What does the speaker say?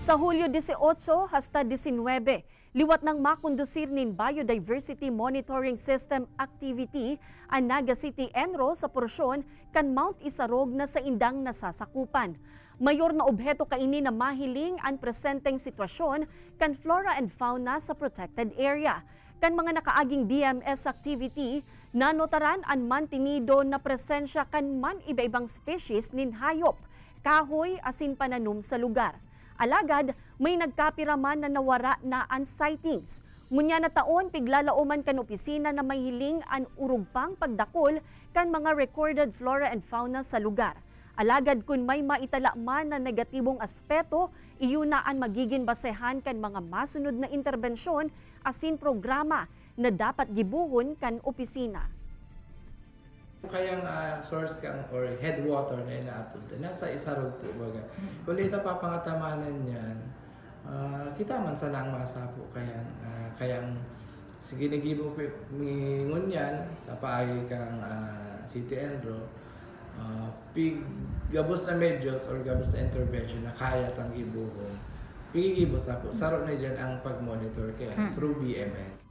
Sa Hulyo 18 hasta 19, liwat ng makondusir nin Biodiversity Monitoring System activity ang Naga City Enro sa porsyon kan Mount Isarog na sa indang nasasakupan. Mayor na obheto kaini na mahiling ang presenteng sitwasyon kan flora and fauna sa protected area. Kan mga nakaaging BMS activity, nanotaran ang mantinido na presensya kan man iba-ibang species nin hayop, kahoy asin pananum sa lugar. Alagad, may nagkapiraman na nawara na ang sightings. Ngunya na taon, piglalauman kan opisina na may hiling ang urugpang pagdakol kan mga recorded flora and fauna sa lugar. Alagad kung may maitala man na negatibong aspeto, iyon na ang magiging basehan kan mga masunod na interbensyon asin programa na dapat gibuhon kan opisina. Kayang source kang or headwater na inaapunta, nasa Isarog po baga. Kung dito papangatamaan niyan, kita man sana ang masapo kayang sige nagibo mingon yan sa paagi kang City Enro, gabos na medyos or gabos na intervention na kaya tang ibuhon. Pigigibot na po, saro na dyan ang pag-monitor kaya through BMS.